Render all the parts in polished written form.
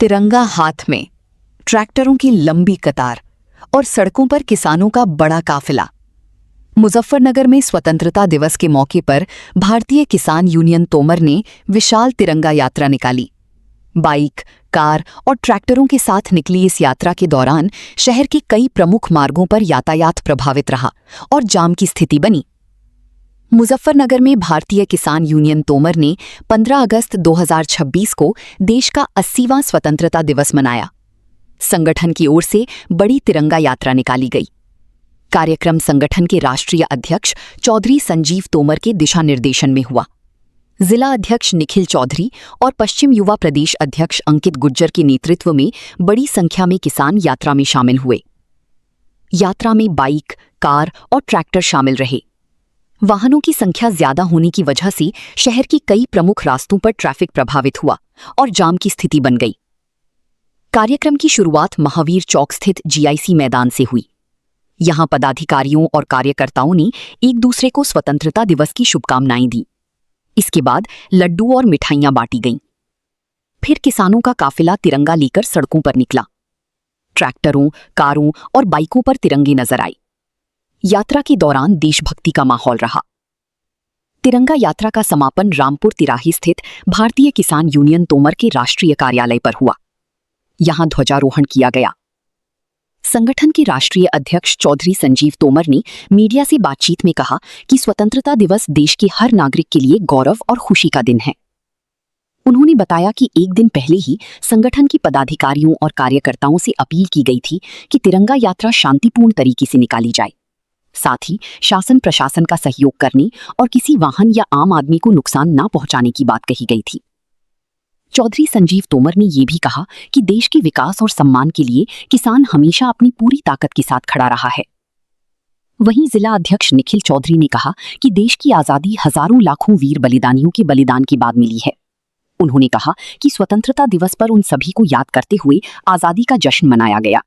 तिरंगा हाथ में, ट्रैक्टरों की लंबी कतार और सड़कों पर किसानों का बड़ा काफिला। मुजफ्फरनगर में स्वतंत्रता दिवस के मौके पर भारतीय किसान यूनियन तोमर ने विशाल तिरंगा यात्रा निकाली। बाइक, कार और ट्रैक्टरों के साथ निकली इस यात्रा के दौरान शहर के कई प्रमुख मार्गों पर यातायात प्रभावित रहा और जाम की स्थिति बनी। मुजफ्फरनगर में भारतीय किसान यूनियन तोमर ने 15 अगस्त 2026 को देश का 80वां स्वतंत्रता दिवस मनाया। संगठन की ओर से बड़ी तिरंगा यात्रा निकाली गई। कार्यक्रम संगठन के राष्ट्रीय अध्यक्ष चौधरी संजीव तोमर के दिशा निर्देशन में हुआ। जिला अध्यक्ष निखिल चौधरी और पश्चिम युवा प्रदेश अध्यक्ष अंकित गुज्जर के नेतृत्व में बड़ी संख्या में किसान यात्रा में शामिल हुए। यात्रा में बाइक, कार और ट्रैक्टर शामिल रहे। वाहनों की संख्या ज्यादा होने की वजह से शहर के कई प्रमुख रास्तों पर ट्रैफिक प्रभावित हुआ और जाम की स्थिति बन गई। कार्यक्रम की शुरुआत महावीर चौक स्थित जीआईसी मैदान से हुई। यहां पदाधिकारियों और कार्यकर्ताओं ने एक दूसरे को स्वतंत्रता दिवस की शुभकामनाएं दी। इसके बाद लड्डू और मिठाइयां बांटी गईं। फिर किसानों का काफिला तिरंगा लेकर सड़कों पर निकला। ट्रैक्टरों, कारों और बाइकों पर तिरंगे नजर आए। यात्रा के दौरान देशभक्ति का माहौल रहा। तिरंगा यात्रा का समापन रामपुर तिराही स्थित भारतीय किसान यूनियन तोमर के राष्ट्रीय कार्यालय पर हुआ। यहां ध्वजारोहण किया गया। संगठन के राष्ट्रीय अध्यक्ष चौधरी संजीव तोमर ने मीडिया से बातचीत में कहा कि स्वतंत्रता दिवस देश के हर नागरिक के लिए गौरव और खुशी का दिन है। उन्होंने बताया कि एक दिन पहले ही संगठन के पदाधिकारियों और कार्यकर्ताओं से अपील की गई थी कि तिरंगा यात्रा शांतिपूर्ण तरीके से निकाली जाए। साथ ही शासन प्रशासन का सहयोग करने और किसी वाहन या आम आदमी को नुकसान न पहुंचाने की बात कही गई थी। चौधरी संजीव तोमर ने यह भी कहा कि देश के विकास और सम्मान के लिए किसान हमेशा अपनी पूरी ताकत के साथ खड़ा रहा है। वहीं जिला अध्यक्ष निखिल चौधरी ने कहा कि देश की आजादी हजारों लाखों वीर बलिदानियों के बलिदान के बाद मिली है। उन्होंने कहा कि स्वतंत्रता दिवस पर उन सभी को याद करते हुए आजादी का जश्न मनाया गया।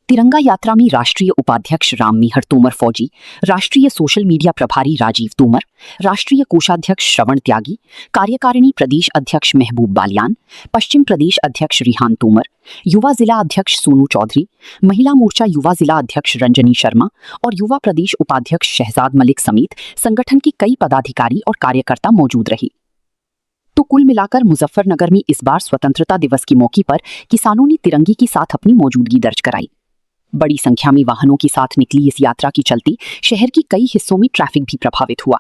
तिरंगा यात्रा में राष्ट्रीय उपाध्यक्ष राम मिहर तोमर फौजी, राष्ट्रीय सोशल मीडिया प्रभारी राजीव तोमर, राष्ट्रीय कोषाध्यक्ष श्रवण त्यागी, कार्यकारिणी प्रदेश अध्यक्ष महबूब बालियान, पश्चिम प्रदेश अध्यक्ष रिहान तोमर, युवा जिला अध्यक्ष सोनू चौधरी, महिला मोर्चा युवा जिला अध्यक्ष रंजनी शर्मा और युवा प्रदेश उपाध्यक्ष शहजाद मलिक समेत संगठन के कई पदाधिकारी और कार्यकर्ता मौजूद रहे। तो कुल मिलाकर मुजफ्फरनगर में इस बार स्वतंत्रता दिवस के मौके पर किसानों ने तिरंगे के साथ अपनी मौजूदगी दर्ज कराई। बड़ी संख्या में वाहनों के साथ निकली इस यात्रा के चलते शहर के कई हिस्सों में ट्रैफिक भी प्रभावित हुआ।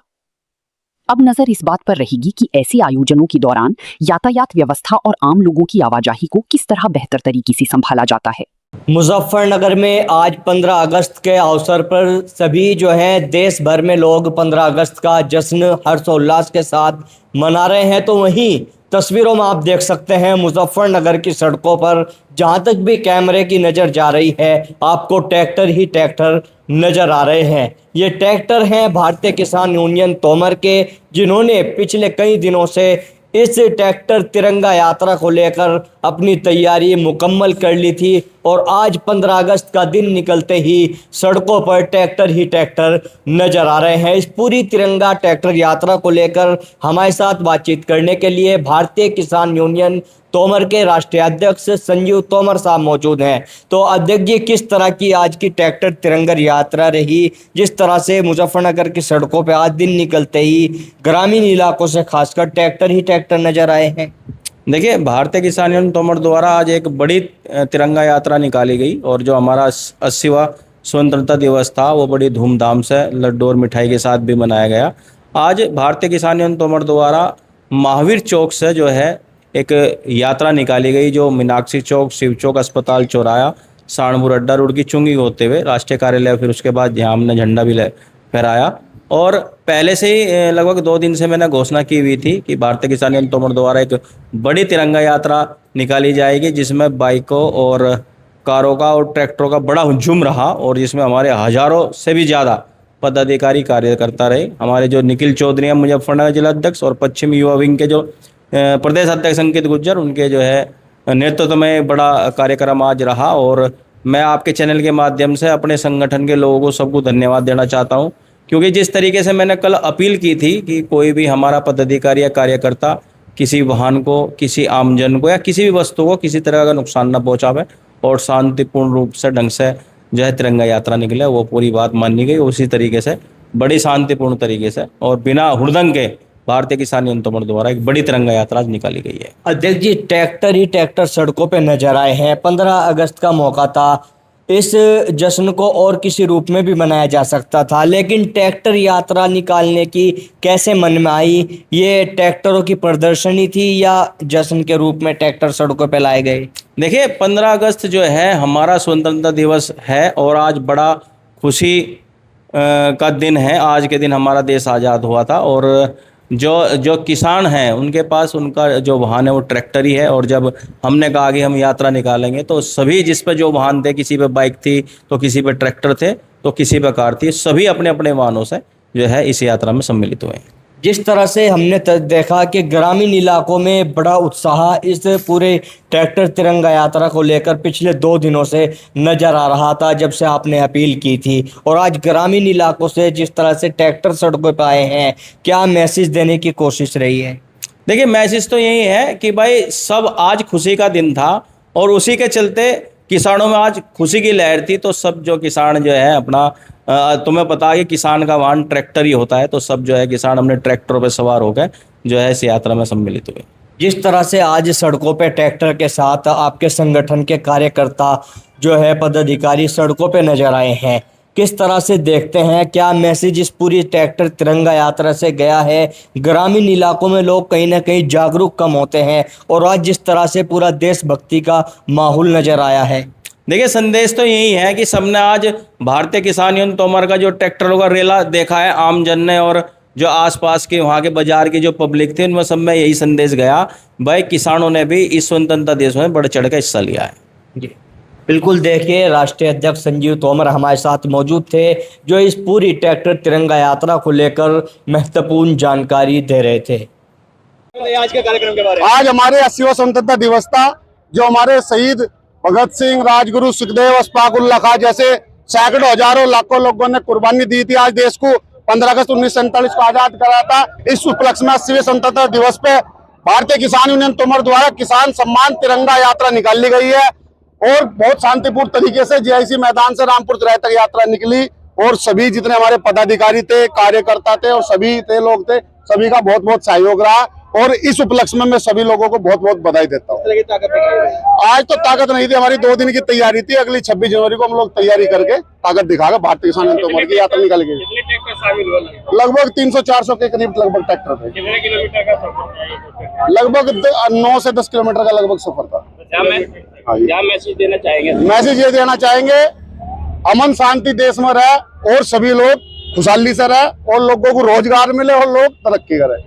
अब नजर इस बात पर रहेगी कि ऐसे आयोजनों के दौरान यातायात व्यवस्था और आम लोगों की आवाजाही को किस तरह बेहतर तरीके से संभाला जाता है। मुजफ्फरनगर में आज 15 अगस्त के अवसर पर सभी जो हैं देश भर में लोग 15 अगस्त का जश्न हर्षोल्लास के साथ मना रहे हैं। तो वहीं तस्वीरों में आप देख सकते हैं मुजफ्फरनगर की सड़कों पर जहां तक भी कैमरे की नज़र जा रही है आपको ट्रैक्टर ही ट्रैक्टर नज़र आ रहे हैं। ये ट्रैक्टर हैं भारतीय किसान यूनियन तोमर के, जिन्होंने पिछले कई दिनों से इस ट्रैक्टर तिरंगा यात्रा को लेकर अपनी तैयारी मुकम्मल कर ली थी और आज 15 अगस्त का दिन निकलते ही सड़कों पर ट्रैक्टर ही ट्रैक्टर नज़र आ रहे हैं। इस पूरी तिरंगा ट्रैक्टर यात्रा को लेकर हमारे साथ बातचीत करने के लिए भारतीय किसान यूनियन तोमर के राष्ट्रीय अध्यक्ष संजीव तोमर साहब मौजूद हैं। तो अध्यक्ष जी, किस तरह की आज की ट्रैक्टर तिरंगा यात्रा रही, जिस तरह से मुजफ्फरनगर की सड़कों पर आज दिन निकलते ही ग्रामीण इलाकों से खासकर ट्रैक्टर ही ट्रैक्टर नजर आए हैं? देखिए, भारतीय किसान यूनियन तोमर द्वारा आज एक बड़ी तिरंगा यात्रा निकाली गई और जो हमारा 80वां स्वतंत्रता दिवस था वो बड़ी धूमधाम से लड्डू और मिठाई के साथ भी मनाया गया। आज भारतीय किसान यूनियन तोमर द्वारा महावीर चौक से जो है एक यात्रा निकाली गई, जो मीनाक्षी चौक, शिव चौक, अस्पताल चौराया, साणपुर अड्डा रोड की चुंगी होते हुए राष्ट्रीय कार्यालय, फिर उसके बाद यहाँ हमने झंडा भी फहराया। और पहले से ही लगभग 2 दिन से मैंने घोषणा की हुई थी कि भारतीय किसान यूनियन तोमर द्वारा एक बड़ी तिरंगा यात्रा निकाली जाएगी, जिसमें बाइकों और कारों का और ट्रैक्टरों का बड़ा हुजूम रहा और जिसमें हमारे हजारों से भी ज़्यादा पदाधिकारी कार्यकर्ता रहे। हमारे जो निखिल चौधरी हैं मुजफ्फरनगर जिला अध्यक्ष और पश्चिम युवा विंग के जो प्रदेश अध्यक्ष अंकित गुज्जर, उनके जो है नेतृत्व में बड़ा कार्यक्रम आज रहा। और मैं आपके चैनल के माध्यम से अपने संगठन के लोगों को सबको धन्यवाद देना चाहता हूं, क्योंकि जिस तरीके से मैंने कल अपील की थी कि कोई भी हमारा पदाधिकारी या कार्यकर्ता किसी वाहन को, किसी आमजन को या किसी भी वस्तु को किसी तरह का नुकसान न पहुंचावे और शांतिपूर्ण रूप से ढंग से जो है तिरंगा यात्रा निकले, वो पूरी बात मानी गई। उसी तरीके से बड़ी शांतिपूर्ण तरीके से और बिना हुड़दंग के भारतीय किसान यूनियन तोमर द्वारा एक बड़ी तिरंगा यात्रा आज निकाली गई है। अध्यक्ष जी, ट्रैक्टर ही ट्रैक्टर सड़कों पे नजर आए हैं। 15 अगस्त का मौका था, इस जश्न को और किसी रूप में भी मनाया जा सकता था, लेकिन ट्रैक्टर यात्रा निकालने की कैसे मन में आई? ये ट्रैक्टरों की प्रदर्शनी थी या जश्न के रूप में ट्रैक्टर सड़कों पे लाए गए? देखिए, 15 अगस्त जो है हमारा स्वतंत्रता दिवस है और आज बड़ा खुशी का दिन है। आज के दिन हमारा देश आज़ाद हुआ था और जो किसान हैं उनके पास उनका जो वाहन है वो ट्रैक्टर ही है। और जब हमने कहा कि हम यात्रा निकालेंगे तो सभी, जिस पे जो वाहन थे, किसी पे बाइक थी तो किसी पे ट्रैक्टर थे तो किसी पे कार थी, सभी अपने अपने वाहनों से जो है इस यात्रा में सम्मिलित हुए हैं। जिस तरह से हमने देखा कि ग्रामीण इलाकों में बड़ा उत्साह इस पूरे ट्रैक्टर तिरंगा यात्रा को लेकर पिछले 2 दिनों से नजर आ रहा था, जब से आपने अपील की थी, और आज ग्रामीण इलाकों से जिस तरह से ट्रैक्टर सड़कों पर आए हैं, क्या मैसेज देने की कोशिश रही है? देखिए, मैसेज तो यही है कि भाई सब आज खुशी का दिन था और उसी के चलते किसानों में आज खुशी की लहर थी। तो सब जो किसान जो है अपना, तुम्हें पता है कि किसान का वाहन ट्रैक्टर ही होता है, तो सब जो है किसान अपने ट्रैक्टरों पर सवार होकर जो है इस यात्रा में सम्मिलित हुए। जिस तरह से आज सड़कों पे ट्रैक्टर के साथ आपके संगठन के कार्यकर्ता जो है पदाधिकारी सड़कों पे नजर आए हैं, किस तरह से देखते हैं? क्या मैसेज इस पूरी ट्रैक्टर तिरंगा यात्रा से गया है? ग्रामीण इलाकों में लोग कहीं ना कहीं जागरूक कम होते हैं और आज जिस तरह से पूरा देशभक्ति का माहौल नजर आया है। देखिए, संदेश तो यही है कि सबने आज भारतीय किसान यूनियन तोमर का जो ट्रैक्टरों का रेला देखा है आम जन ने, और जो आसपास के वहाँ के बाजार की जो पब्लिक थी, उनमें सब में यही संदेश गया, भाई किसानों ने भी इस स्वतंत्रता दिवस में बढ़ चढ़ कर हिस्सा लिया है। जी बिल्कुल, देखिए राष्ट्रीय अध्यक्ष संजीव तोमर हमारे साथ मौजूद थे, जो इस पूरी ट्रैक्टर तिरंगा यात्रा को लेकर महत्वपूर्ण जानकारी दे रहे थे। आज के कार्यक्रम के बारे में, आज हमारे 80वां स्वतंत्रता दिवस था, जो हमारे शहीद भगत सिंह, राजगुरु, सुखदेव, अशफाक उल्लाह खां जैसे सैकड़ों हजारों लाखों लोगों ने कुर्बानी दी थी। आज देश को 15 अगस्त 1947 को आजाद करा था। इस उपलक्ष्य में 80वें स्वतंत्रता दिवस पे भारतीय किसान यूनियन तोमर द्वारा किसान सम्मान तिरंगा यात्रा निकाली गई है और बहुत शांतिपूर्ण तरीके से जीआईसी मैदान से रामपुर तिराहे तक यात्रा निकली और सभी जितने हमारे पदाधिकारी थे, कार्यकर्ता थे और सभी थे लोग थे, सभी का बहुत बहुत सहयोग रहा और इस उपलक्ष्य में मैं सभी लोगों को बहुत बहुत बधाई देता हूँ। आज तो ताकत नहीं थी, हमारी 2 दिन की तैयारी थी। अगली 26 जनवरी को हम लोग तैयारी करके ताकत दिखाकर भारतीय किसान यूनियन तोमर की यात्रा निकल गई। लगभग 300-400 के करीब लगभग ट्रैक्टर थे। कितने किलोमीटर का सफर? लगभग 9 से 10 किलोमीटर का लगभग सफर था। क्या मैसेज देना चाहेंगे? मैसेज ये देना चाहेंगे, अमन शांति देश में रहे और सभी लोग खुशहाली से रहे और लोगों को रोजगार मिले और लोग तरक्की करें।